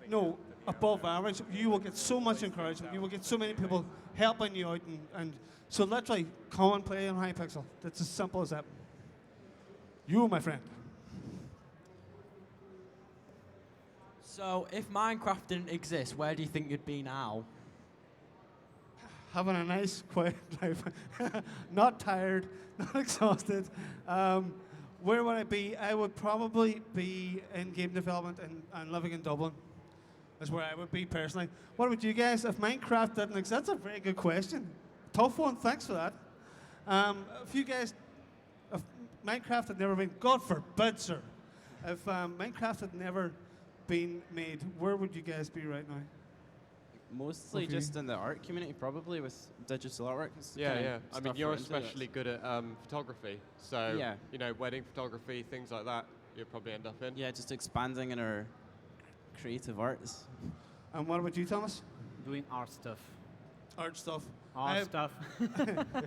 no, above average, you will get so much encouragement. You will get so many people helping you out, and so literally come and play on Hypixel. That's as simple as that. You, my friend. So, if Minecraft didn't exist, where do you think you'd be now? Having a nice, quiet life. Not tired, not exhausted. Where would I be? I would probably be in game development and living in Dublin. That's where I would be personally. What about you guys? If Minecraft didn't exist, that's a very good question. Tough one, thanks for that. If you guys, if Minecraft had never been, God forbid, sir, if Minecraft had never been made, where would you guys be right now? Mostly What for just in the art community, probably with digital artwork. It's the Yeah, kinda yeah. I mean, stuff you're we're into, that's- especially good at photography. So, Yeah. you know, wedding photography, things like that, you'll probably end up in. Yeah, just expanding in our creative arts. And what about you, Thomas? Doing art stuff. Art stuff. Art stuff.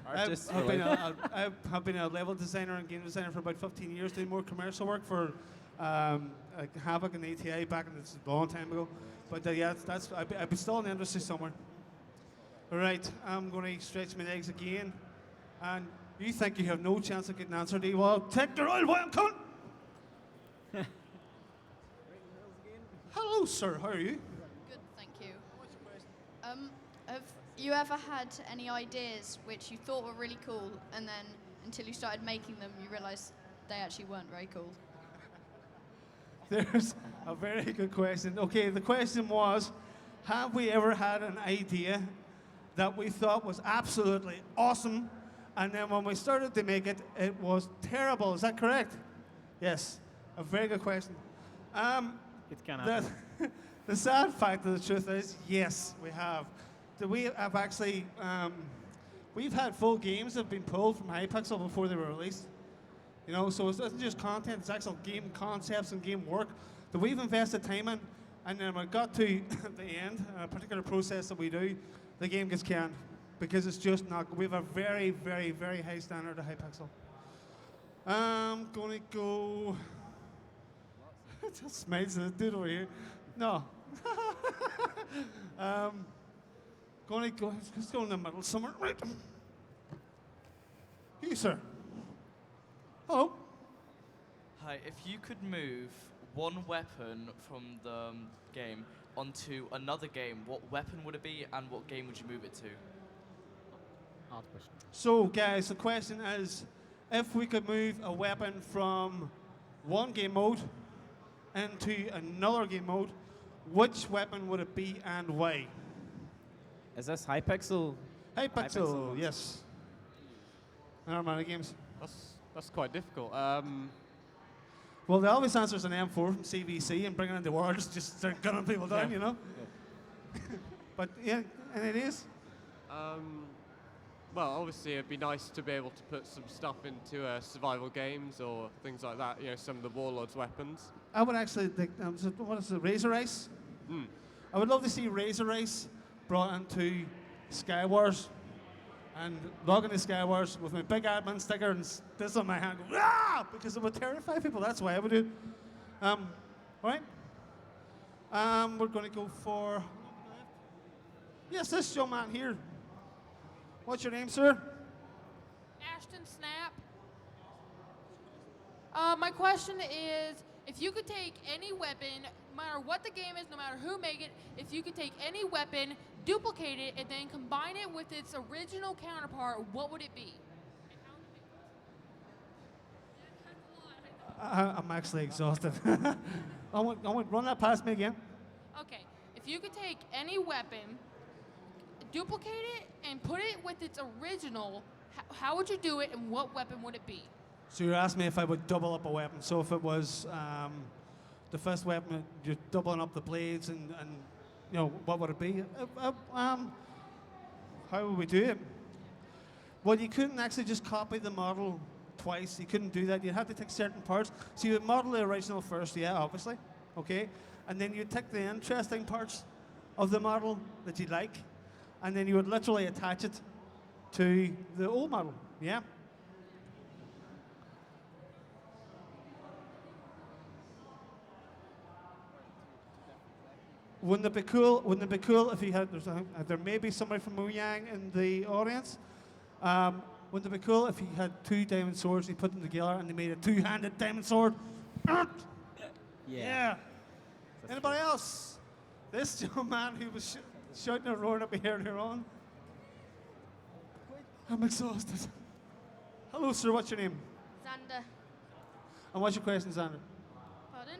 Artists I've for been life. I have been a level designer and game designer for about 15 years, doing more commercial work for like Havoc and ATA back in this a long time ago. But yeah, I'd be still in the industry somewhere. All right, I'm going to stretch my legs again. And you think you have no chance of getting an answer, do you? Well, take your oil while I'm coming. Hello, sir. How are you? Good, thank you. Have you ever had any ideas which you thought were really cool, and then until you started making them, you realised they actually weren't very cool? There's a very good question. Okay, the question was, have we ever had an idea that we thought was absolutely awesome, and then when we started to make it, it was terrible? Is that correct? Yes, a very good question. It can happen. The sad fact of the truth is, yes, we have. We have actually, we've had full games that have been pulled from Hypixel before they were released. You know, so it isn't just content, it's actual game concepts and game work that we've invested time in, and then when it got to the end, a particular process that we do, the game gets canned because it's just not, we have a very, very, very high standard of Hypixel. I'm gonna go, just smiles at the dude over here. No. Gonna go, let's go in the middle somewhere, right? You, sir. Hello. Hi, if you could move one weapon from the game onto another game, what weapon would it be and what game would you move it to? Hard question. So, guys, the question is, if we could move a weapon from one game mode into another game mode, which weapon would it be and why? Is this Hypixel? Hypixel, yes. And our mana games. That's quite difficult. Well, the obvious answer is an M4 from CVC, and bringing in the wars, just start gunning people down, Yeah. you know? But yeah, and it is. Well, obviously, it'd be nice to be able to put some stuff into survival games or things like that. You know, some of the Warlord's weapons. I would actually think, what is it, Razor Ice? I would love to see Razor Ice brought into Skywars and log into Skywars with my big admin sticker and this on my hand, go, ah! Because it would terrify people. That's why I would do it. All right. We're going to go for, yes, this young man here. What's your name, sir? Ashton Snap. My question is, if you could take any weapon, no matter what the game is, no matter who made it, if you could take any weapon, duplicate it, and then combine it with its original counterpart, what would it be? I'm actually exhausted. I want run that past me again. Okay, if you could take any weapon, duplicate it, and put it with its original, how would you do it, and what weapon would it be? So you're asking me if I would double up a weapon. So if it was the first weapon, you're doubling up the blades, and you know, what would it be? How would we do it? Well, you couldn't actually just copy the model twice. You couldn't do that. You'd have to take certain parts. So you would model the original first, yeah, obviously, okay? And then you'd take the interesting parts of the model that you like, and then you would literally attach it to the old model, yeah? Wouldn't it be cool? Wouldn't it be cool if you had? There may be somebody from Mojang in the audience. Wouldn't it be cool if you had 2 diamond swords, you put them together, and they made a 2-handed diamond sword? Yeah. Anybody else? This young man who was shouting and roaring at me earlier on. I'm exhausted. Hello, sir. What's your name? Xander. And what's your question, Xander? Pardon?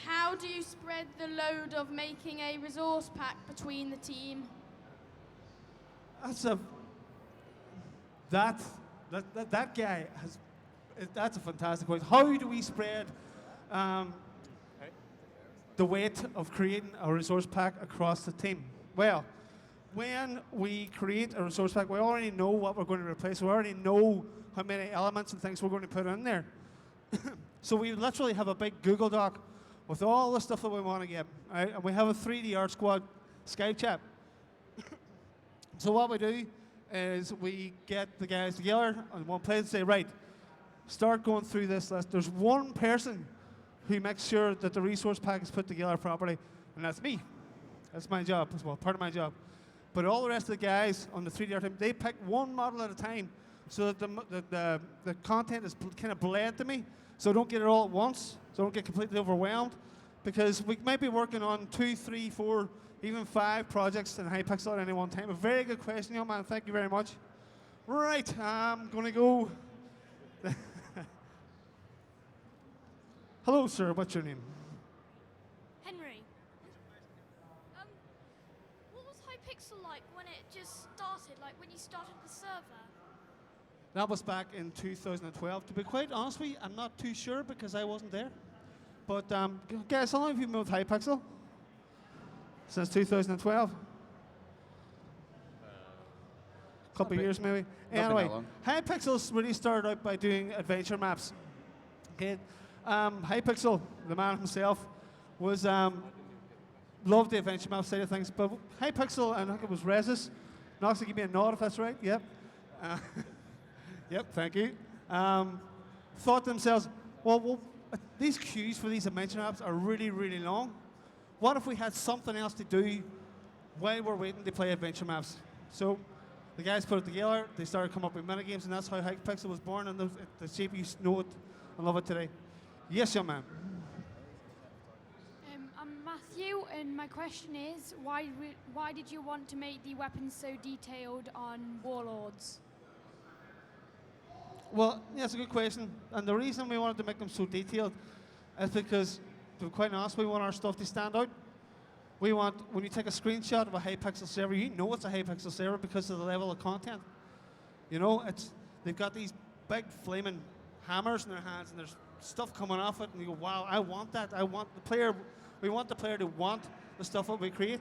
How do you spread the load of making a resource pack between the team? That guy has. That's a fantastic question. How do we spread the weight of creating a resource pack across the team? Well, when we create a resource pack, we already know what we're going to replace. We already know how many elements and things we're going to put in there. So we literally have a big Google Doc with all the stuff that we want to get, right? And we have a 3D art squad Skype chat. So what we do is we get the guys together on one place and say, right, start going through this list. There's one person who makes sure that the resource pack is put together properly, and that's me. That's my job as well, part of my job. But all the rest of the guys on the 3D art team, they pick one model at a time so that the content is kind of bled to me, so I don't get it all at once, so I don't get completely overwhelmed, because we might be working on 2, 3, 4, even 5 projects in Hypixel at any one time. A very good question, young man. Thank you very much. Right, I'm going to go. Hello, sir. What's your name? Henry. What was Hypixel like when it just started? Like when you started the server? That was back in 2012. To be quite honest with you, I'm not too sure because I wasn't there. But guys, how long have you been with Hypixel? Since 2012? A couple of years maybe. Anyway, Hypixel really started out by doing adventure maps. Okay. Hypixel, the man himself, was loved the adventure map side of things. But Hypixel, and I think it was Rezus, Nox, give me a nod if that's right. Yep. Yep. Thank you. Thought to themselves, well, these queues for these adventure maps are really, really long. What if we had something else to do while we're waiting to play adventure maps? So the guys put it together. They started coming up with minigames, and that's how Hypixel was born, and the shape you know it and love it today. Yes, young man. I'm Matthew, and my question is, why did you want to make the weapons so detailed on warlords? Well, yeah, it's a good question. And the reason we wanted to make them so detailed is because, to be quite honest, we want our stuff to stand out. We want, when you take a screenshot of a Hypixel server, you know it's a Hypixel server because of the level of content. You know, they've got these big flaming hammers in their hands, and there's stuff coming off it, and you go, wow, I want that. We want the player to want the stuff that we create.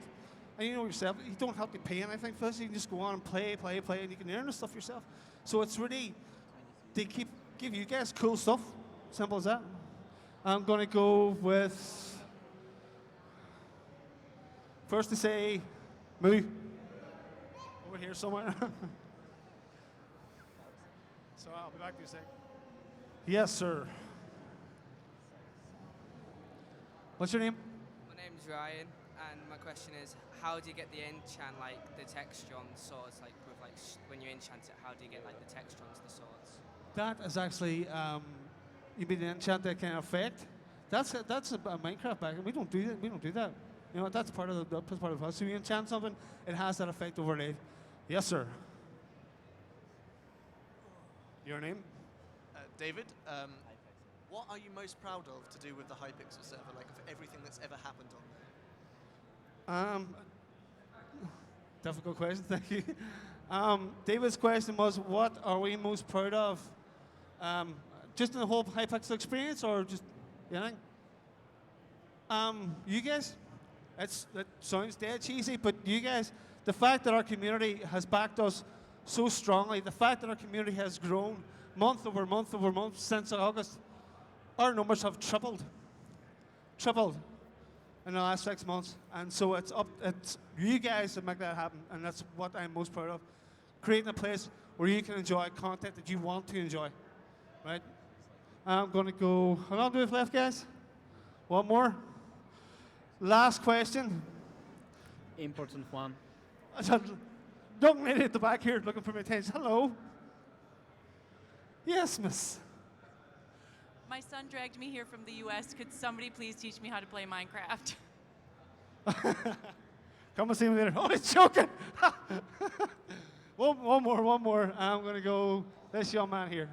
And you know yourself, you don't have to pay anything for this. You can just go on and play, and you can earn the stuff yourself. So it's really, they give you guys cool stuff. Simple as that. I'm going to go with, first to say, Moo. Over here somewhere. So I'll be back to you in a sec. Yes, sir. What's your name? My name's Ryan, and my question is, how do you get the enchant, like the texture on the swords, like with like when you enchant it, how do you get like the texture onto the swords? That is actually, you mean the enchant that kind of effect? That's a Minecraft back. We don't do that. We don't do that. You know, that's part of the process. So you enchant something, it has that effect overlaid. Yes, sir. Your name? David. What are you most proud of to do with the Hypixel server, like of everything that's ever happened on there? Difficult question, thank you. David's question was, what are we most proud of? Just in the whole Hypixel experience, or just anything? You guys? That sounds dead cheesy, but you guys, the fact that our community has backed us so strongly, the fact that our community has grown month over month over month since August, our numbers have tripled in the last 6 months. And so it's you guys that make that happen, and that's what I'm most proud of. Creating a place where you can enjoy content that you want to enjoy, right? I'm going to go, how long do we have left, guys? One more? Last question. Important one. Young lady at the back here looking for my attention. Hello. Yes, miss. My son dragged me here from the US. Could somebody please teach me how to play Minecraft? Come and see me later. Oh, he's joking. one more. I'm going to go this young man here.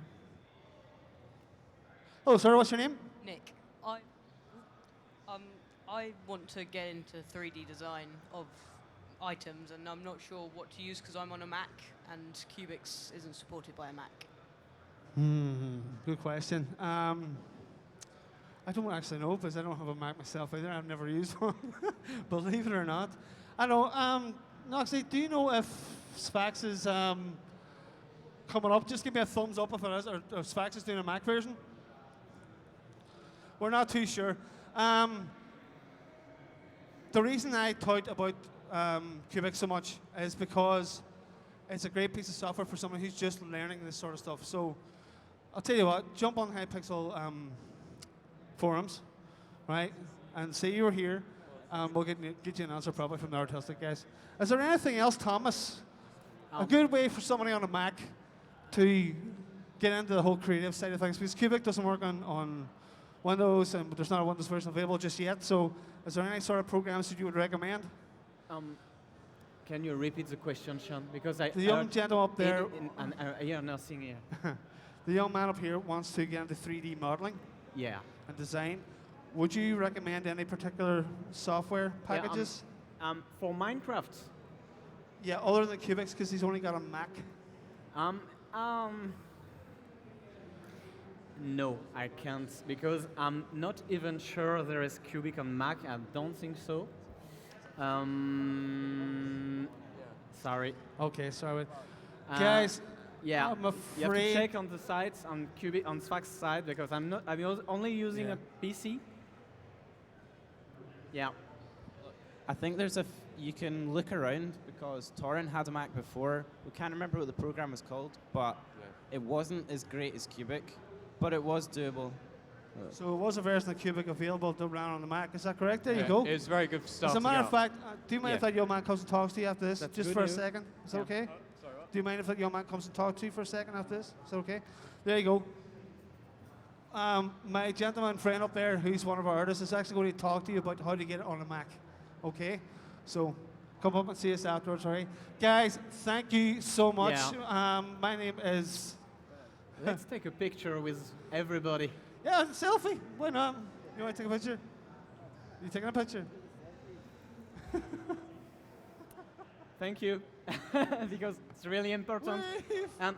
Oh, sorry, what's your name? Nick. I want to get into 3D design of items, and I'm not sure what to use because I'm on a Mac, and Cubix isn't supported by a Mac. Good question. I don't actually know because I don't have a Mac myself either. I've never used one, believe it or not. I know. Noxie, do you know if Sphax is coming up? Just give me a thumbs up if it is, or Sphax is doing a Mac version. We're not too sure. The reason I talked about Cubix so much is because it's a great piece of software for someone who's just learning this sort of stuff. So I'll tell you what, jump on Hypixel forums, right, and say you're here. We'll get you an answer probably from the artistic guys. Is there anything else, Thomas? A good way for somebody on a Mac to get into the whole creative side of things, because Cubix doesn't work on Windows, and there's not a Windows version available just yet. So is there any sort of programs that you would recommend? Can you repeat the question, Sean? Because the young gentleman up there. Yeah, nothing here. The young man up here wants to get into 3D modeling. Yeah. And design. Would you recommend any particular software packages? Yeah, for Minecraft. Yeah, other than Cubix, because he's only got a Mac. No, I can't, because I'm not even sure there is Cubix on Mac. I don't think so. Sorry. Okay, sorry. Guys, yeah, I'm afraid you have to check on the sites on Sphax's side because I'm only using a PC. Yeah. I think there's you can look around because Torrin had a Mac before. We can't remember what the program was called, but it wasn't as great as Cubix, but it was doable. So it was a version of Cubix available to run on the Mac. Is that correct? There you go. It's very good stuff. As a matter of fact, do you mind if that young man comes and talks to you after this? That's just good for a news. second? Is that okay? Sorry, what? Do you mind if that young man comes and talks to you for a second after this? Is that okay? There you go. My gentleman friend up there, who's one of our artists, is actually going to talk to you about how to get it on a Mac. Okay? So come up and see us afterwards, all right? Guys, thank you so much. Yeah. My name is... Let's take a picture with everybody. Yeah, selfie. Why not? You want to take a picture? You taking a picture? Thank you, because it's really important. Wave. And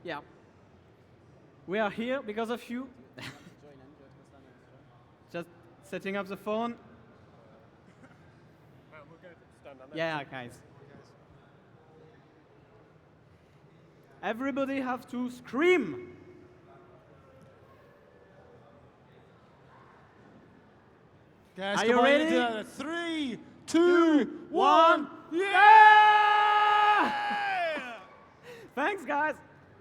yeah, we are here because of you. Just setting up the phone. Yeah, guys. Everybody have to scream. Guys, are come you on, ready? into that. 3, 2, 1. Yeah! Thanks, guys.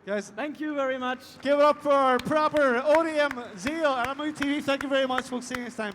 Guys, thank you very much. Give it up for proper ODM Zeal and Amu TV. Thank you very much. We'll see you next time.